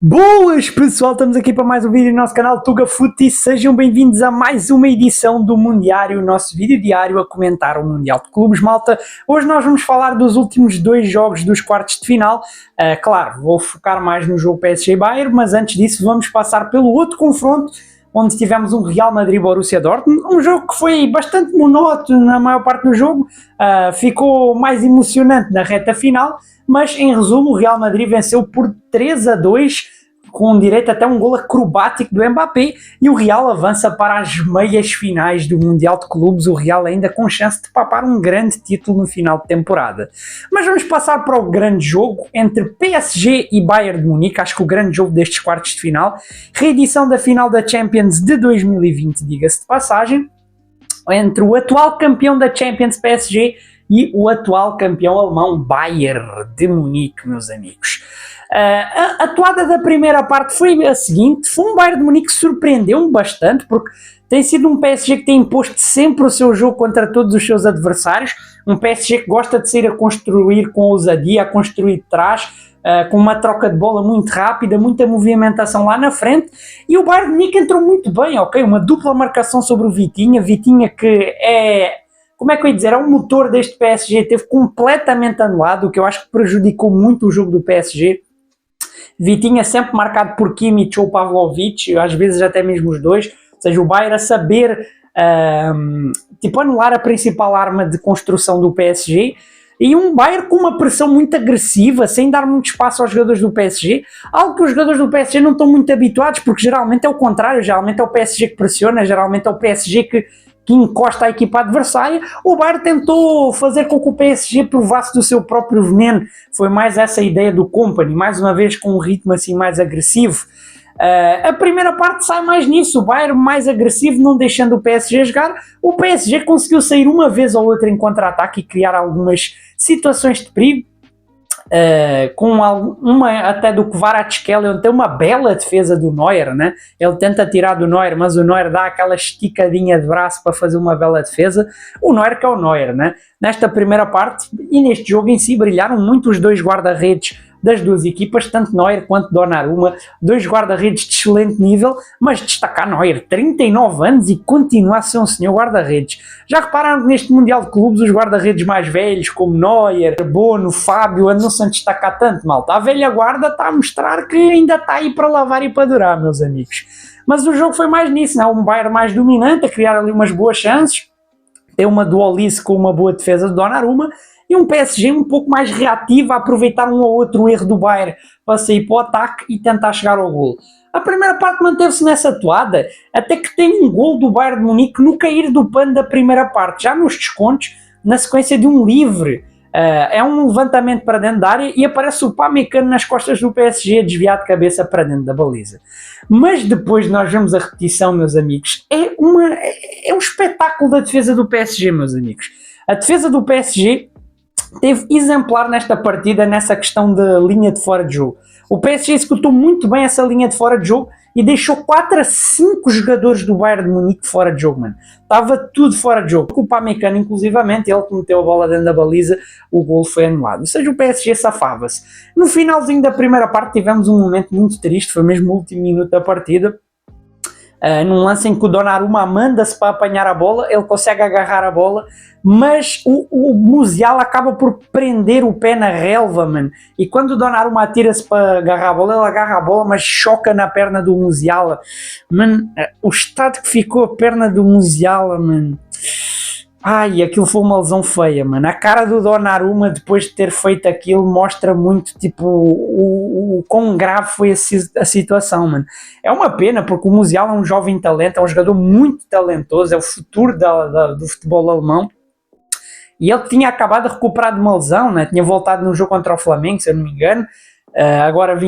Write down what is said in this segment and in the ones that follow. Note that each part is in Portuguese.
Boas pessoal, estamos aqui para mais um vídeo no nosso canal Tuga Footy. Sejam bem-vindos a mais uma edição do Mundiário, o nosso vídeo diário a comentar o Mundial de Clubes, malta. Hoje nós vamos falar dos últimos dois jogos dos quartos de final. Claro, vou focar mais no jogo PSG-Bayern, mas antes disso vamos passar pelo outro confronto, onde tivemos um Real Madrid-Borussia Dortmund, um jogo que foi bastante monótono na maior parte do jogo, ficou mais emocionante na reta final, mas em resumo o Real Madrid venceu por 3-2, com direito até um golo acrobático do Mbappé, e o Real avança para as meias finais do Mundial de Clubes, o Real ainda com chance de papar um grande título no final de temporada. Mas vamos passar para o grande jogo entre PSG e Bayern de Munique, acho que o grande jogo destes quartos de final, reedição da final da Champions de 2020, diga-se de passagem, entre o atual campeão da Champions PSG e o atual campeão alemão Bayern de Munique, meus amigos. A atuada da primeira parte foi a seguinte: foi um Bayern de Munique que surpreendeu-me bastante, porque tem sido um PSG que tem imposto sempre o seu jogo contra todos os seus adversários, um PSG que gosta de sair a construir com ousadia, a construir de trás, com uma troca de bola muito rápida, muita movimentação lá na frente, e o Bayern de Munique entrou muito bem, ok? Uma dupla marcação sobre o Vitinha que é... como é que eu ia dizer? É o motor deste PSG, teve completamente anulado, o que eu acho que prejudicou muito o jogo do PSG. Vitinha sempre marcado por Kimmich ou Pavlovic, às vezes até mesmo os dois, ou seja, o Bayern a saber anular a principal arma de construção do PSG, e um Bayern com uma pressão muito agressiva, sem dar muito espaço aos jogadores do PSG, algo que os jogadores do PSG não estão muito habituados, porque geralmente é o contrário, geralmente é o PSG que pressiona, geralmente é o PSG que encosta a equipa adversária. O Bayern tentou fazer com que o PSG provasse do seu próprio veneno, foi mais essa ideia do Kompany, mais uma vez com um ritmo assim mais agressivo. A primeira parte sai mais nisso, o Bayern mais agressivo, não deixando o PSG jogar. O PSG conseguiu sair uma vez ou outra em contra-ataque e criar algumas situações de perigo, com uma até do Kvaratskhelia, onde tem uma bela defesa do Neuer, né? Ele tenta tirar do Neuer, mas o Neuer dá aquela esticadinha de braço para fazer uma bela defesa. O Neuer que é o Neuer, né? Nesta primeira parte e neste jogo em si brilharam muito os dois guarda-redes das duas equipas, tanto Neuer quanto Donnarumma, dois guarda-redes de excelente nível, mas destacar Neuer, 39 anos e continua a ser um senhor guarda-redes. Já repararam que neste Mundial de Clubes os guarda-redes mais velhos, como Neuer, Bono, Fábio, andam-se a destacar tanto, malta? A velha guarda está a mostrar que ainda está aí para lavar e para durar, meus amigos. Mas o jogo foi mais nisso, não? Um Bayern mais dominante, a criar ali umas boas chances, tem uma dualice com uma boa defesa de Donnarumma, e um PSG um pouco mais reativo, a aproveitar um ou outro erro do Bayern para sair para o ataque e tentar chegar ao golo. A primeira parte manteve-se nessa toada, até que tem um golo do Bayern de Munique no cair do pano da primeira parte, já nos descontos, na sequência de um livre. É um levantamento para dentro da área e aparece o Pamecano nas costas do PSG, desviado de cabeça para dentro da baliza. Mas depois nós vemos a repetição, meus amigos. É um espetáculo da defesa do PSG, meus amigos. A defesa do PSG teve exemplar nesta partida, nessa questão da linha de fora de jogo. O PSG executou muito bem essa linha de fora de jogo e deixou 4 a 5 jogadores do Bayern de Munique fora de jogo, mano. Estava tudo fora de jogo. O Pamecano, inclusivamente, ele que meteu a bola dentro da baliza, o golo foi anulado. Ou seja, o PSG safava-se. No finalzinho da primeira parte tivemos um momento muito triste, foi mesmo o último minuto da partida, num lance em que o Donnarumma manda-se para apanhar a bola, ele consegue agarrar a bola, mas o Musiala acaba por prender o pé na relva, mano. E quando o Donnarumma atira-se para agarrar a bola, ele agarra a bola, mas choca na perna do Musiala. Mano, o estado que ficou a perna do Musiala, mano. Ai, aquilo foi uma lesão feia, mano. A cara do Donnarumma depois de ter feito aquilo mostra muito, tipo, o quão grave foi a situação, mano. É uma pena, porque o Musiala é um jovem talento, é um jogador muito talentoso, é o futuro do futebol alemão. E ele tinha acabado de recuperar de uma lesão, né? Tinha voltado no jogo contra o Flamengo, se eu não me engano. Agora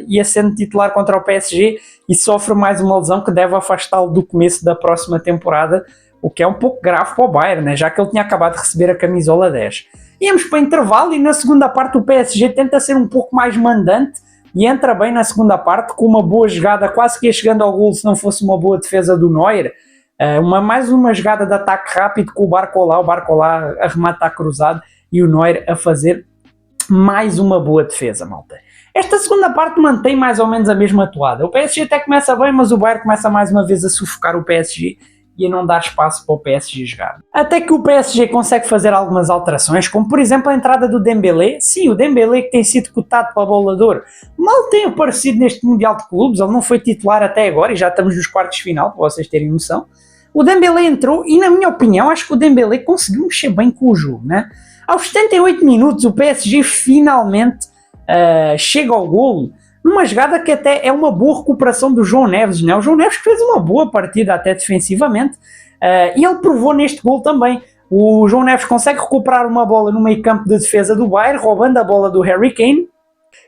ia sendo titular contra o PSG e sofre mais uma lesão que deve afastá-lo do começo da próxima temporada, o que é um pouco grave para o Bayern, né? Já que ele tinha acabado de receber a camisola 10. Íamos para intervalo e na segunda parte o PSG tenta ser um pouco mais mandante e entra bem na segunda parte com uma boa jogada, quase que ia chegando ao golo se não fosse uma boa defesa do Neuer. Mais uma jogada de ataque rápido com o Barcola a rematar cruzado e o Neuer a fazer mais uma boa defesa, malta. Esta segunda parte mantém mais ou menos a mesma toada. O PSG até começa bem, mas o Bayern começa mais uma vez a sufocar o PSG e a não dar espaço para o PSG jogar. Até que o PSG consegue fazer algumas alterações, como por exemplo a entrada do Dembélé. Sim, o Dembélé que tem sido cotado para Bola de Ouro, mal tem aparecido neste Mundial de Clubes, ele não foi titular até agora e já estamos nos quartos de final, para vocês terem noção. O Dembélé entrou e, na minha opinião, acho que o Dembélé conseguiu mexer bem com o jogo, né? Aos 78 minutos o PSG finalmente chega ao golo, numa jogada que até é uma boa recuperação do João Neves, né? O João Neves fez uma boa partida até defensivamente e ele provou neste golo também. O João Neves consegue recuperar uma bola no meio campo de defesa do Bayern, roubando a bola do Harry Kane,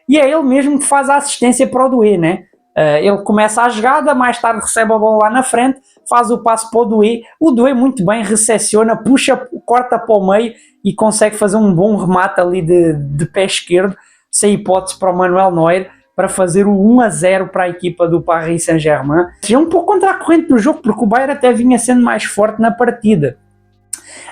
e é ele mesmo que faz a assistência para o Doué, né? Ele começa a jogada, mais tarde recebe a bola lá na frente, faz o passo para o Doué muito bem, recepciona, puxa, corta para o meio e consegue fazer um bom remate ali de pé esquerdo, sem hipótese para o Manuel Neuer, para fazer o 1-0 para a equipa do Paris Saint-Germain. É um pouco contra a corrente do jogo, porque o Bayern até vinha sendo mais forte na partida.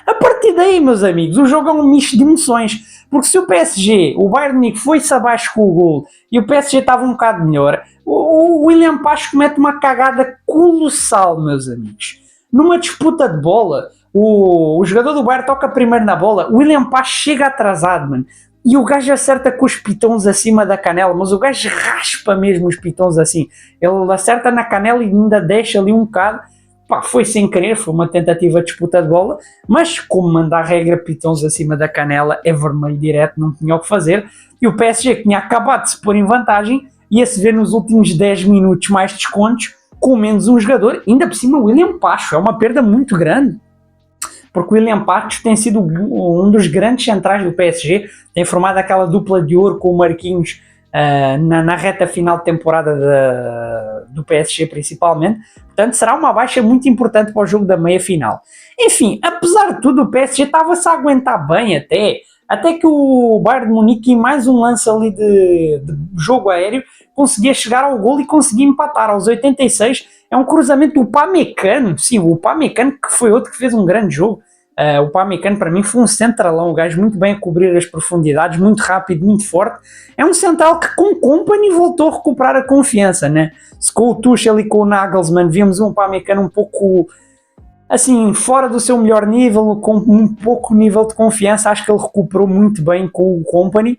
A partir daí, meus amigos, o jogo é um misto de emoções, porque se o PSG, o Bayern de Munique, foi-se abaixo com o gol e o PSG estava um bocado melhor, o William Pacho comete uma cagada colossal, meus amigos. Numa disputa de bola, o jogador do Bayern toca primeiro na bola, o William Pacho chega atrasado, mano. E o gajo acerta com os pitons acima da canela, mas o gajo raspa mesmo os pitons assim. Ele acerta na canela e ainda deixa ali um bocado. Pá, foi sem querer, foi uma tentativa de disputa de bola, mas como manda a regra, pitons acima da canela é vermelho direto, não tinha o que fazer. E o PSG, que tinha acabado de se pôr em vantagem, ia-se ver nos últimos 10 minutos mais descontos, com menos um jogador, ainda por cima o William Pacho. É uma perda muito grande, porque o William Pacho tem sido um dos grandes centrais do PSG, tem formado aquela dupla de ouro com o Marquinhos na reta final de temporada do PSG principalmente. Portanto será uma baixa muito importante para o jogo da meia final. Enfim, apesar de tudo o PSG estava-se a aguentar bem até que o Bayern de Munique, em mais um lance ali de jogo aéreo, conseguia chegar ao golo e conseguia empatar aos 86. É um cruzamento do Upamecano, sim, o Upamecano, que foi outro que fez um grande jogo. O Upamecano para mim foi um centralão, um gajo muito bem a cobrir as profundidades, muito rápido, muito forte. É um central que com o Kompany voltou a recuperar a confiança, né? Se com o Tuchel e com o Nagelsmann víamos um Upamecano um pouco assim, fora do seu melhor nível, com um pouco nível de confiança, acho que ele recuperou muito bem com o Kompany.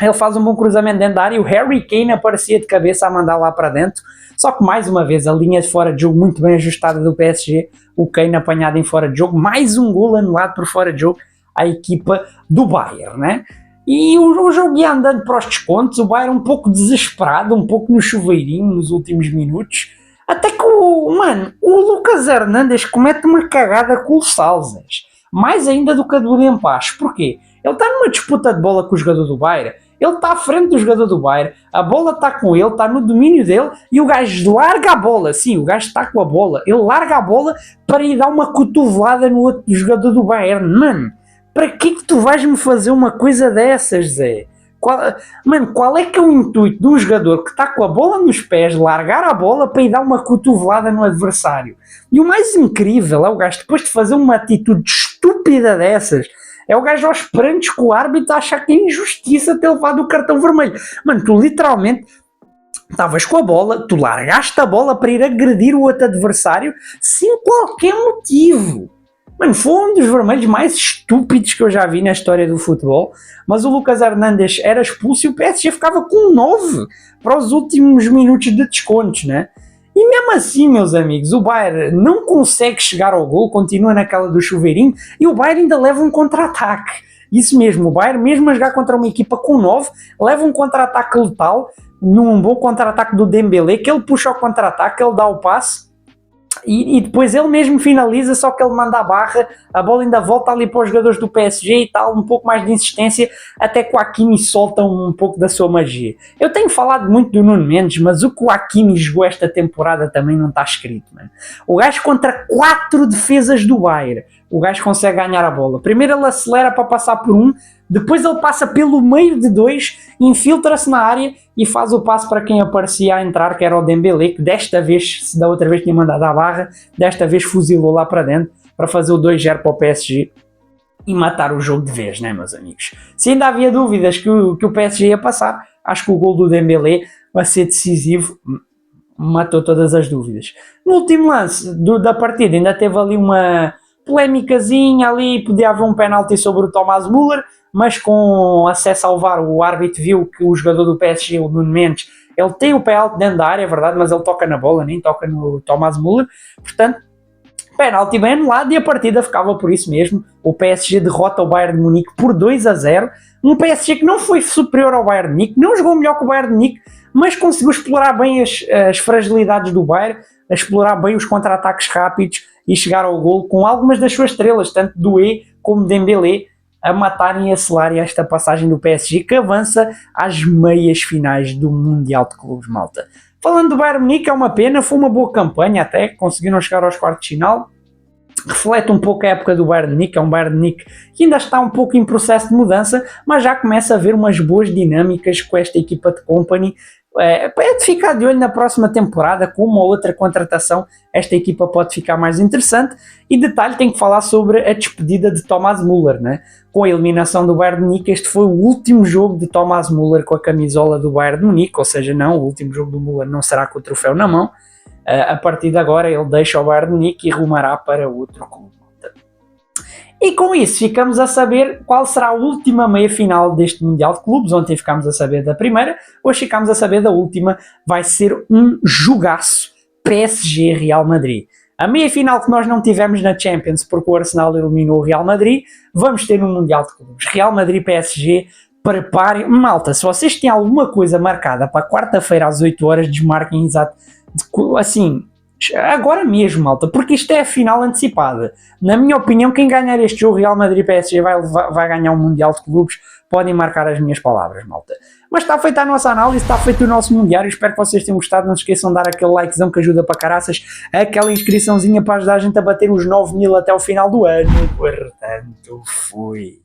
Ele faz um bom cruzamento dentro da área e o Harry Kane aparecia de cabeça a mandar lá para dentro. Só que mais uma vez a linha de fora de jogo muito bem ajustada do PSG, o Kane apanhado em fora de jogo, mais um golo anulado por fora de jogo à equipa do Bayern, né? E o jogo ia andando para os descontos, o Bayern um pouco desesperado, um pouco no chuveirinho nos últimos minutos, até que o Lucas Hernandes comete uma cagada colossal, mais ainda do que a do William Pacho. Porquê? Ele está numa disputa de bola com o jogador do Bayern, ele está à frente do jogador do Bayern, a bola está com ele, está no domínio dele e o gajo larga a bola, sim, o gajo está com a bola, ele larga a bola para ir dar uma cotovelada no outro jogador do Bayern. Mano, para que tu vais-me fazer uma coisa dessas, Zé? Qual é que é o intuito de um jogador que está com a bola nos pés, largar a bola para ir dar uma cotovelada no adversário? E o mais incrível é o gajo, depois de fazer uma atitude estúpida dessas, é o gajo aos prantos com o árbitro a achar que é injustiça ter levado o cartão vermelho. Mano, tu literalmente estavas com a bola, tu largaste a bola para ir agredir o outro adversário sem qualquer motivo. Mano, foi um dos vermelhos mais estúpidos que eu já vi na história do futebol, mas o Lucas Hernandes era expulso e o PSG ficava com 9 para os últimos minutos de descontos, né? E mesmo assim, meus amigos, o Bayern não consegue chegar ao gol, continua naquela do chuveirinho, e o Bayern ainda leva um contra-ataque. Isso mesmo, o Bayern, mesmo a jogar contra uma equipa com 9, leva um contra-ataque letal, num bom contra-ataque do Dembélé, que ele puxa o contra-ataque, ele dá o passe, e depois ele mesmo finaliza, só que ele manda a barra, a bola ainda volta ali para os jogadores do PSG e tal, um pouco mais de insistência, até que o Hakimi solta um pouco da sua magia. Eu tenho falado muito do Nuno Mendes, mas o que o Hakimi jogou esta temporada também não está escrito, mano. O gajo contra 4 defesas do Bayern, o gajo consegue ganhar a bola. Primeiro ele acelera para passar por um, depois ele passa pelo meio de 2, infiltra-se na área e faz o passo para quem aparecia a entrar, que era o Dembélé, que desta vez, se da outra vez tinha mandado à barra, desta vez fuzilou lá para dentro para fazer o 2-0 para o PSG e matar o jogo de vez, né, meus amigos? Se ainda havia dúvidas que o PSG ia passar, acho que o gol do Dembélé vai ser decisivo, matou todas as dúvidas. No último lance da partida ainda teve ali uma polémicazinha ali, podia haver um penalti sobre o Thomas Müller, mas com acesso ao VAR o árbitro viu que o jogador do PSG, o Nuno Mendes, ele tem o pé alto dentro da área, é verdade, mas ele toca na bola, nem toca no Thomas Müller, portanto, penalti bem anulado e a partida ficava por isso mesmo. O PSG derrota o Bayern de Munique por 2-0, um PSG que não foi superior ao Bayern de Munique, não jogou melhor que o Bayern de Munique, mas conseguiu explorar bem as fragilidades do Bayern, explorar bem os contra-ataques rápidos e chegar ao golo com algumas das suas estrelas, tanto Doué como Dembélé, a matarem e a selarem esta passagem do PSG, que avança às meias finais do Mundial de Clubes, malta. Falando do Bayern Munique, é uma pena, foi uma boa campanha até, conseguiram chegar aos quartos de final, reflete um pouco a época do Bayern Munique, é um Bayern Munique que ainda está um pouco em processo de mudança, mas já começa a haver umas boas dinâmicas com esta equipa de Kompany. É de ficar de olho na próxima temporada, com uma ou outra contratação, esta equipa pode ficar mais interessante. E detalhe, tenho que falar sobre a despedida de Thomas Müller, né? Com a eliminação do Bayern de Munique, este foi o último jogo de Thomas Müller com a camisola do Bayern de Munique, ou seja, não, o último jogo do Müller não será com o troféu na mão. A partir de agora ele deixa o Bayern de Munique e rumará para outro clube. E com isso ficamos a saber qual será a última meia-final deste Mundial de Clubes. Ontem ficámos a saber da primeira, hoje ficámos a saber da última. Vai ser um jogaço, PSG-Real Madrid. A meia-final que nós não tivemos na Champions porque o Arsenal eliminou o Real Madrid, vamos ter no Mundial de Clubes. Real Madrid-PSG, preparem. Malta, se vocês têm alguma coisa marcada para quarta-feira às 8 horas, desmarquem exato, assim, agora mesmo, malta, porque isto é a final antecipada. Na minha opinião, quem ganhar este jogo, Real Madrid-PSG, vai ganhar um Mundial de Clubes. Podem marcar as minhas palavras, malta. Mas está feita a nossa análise, está feito o nosso Mundial. Espero que vocês tenham gostado. Não se esqueçam de dar aquele likezão que ajuda para caraças, aquela inscriçãozinha para ajudar a gente a bater os 9.000 até o final do ano. Portanto, fui.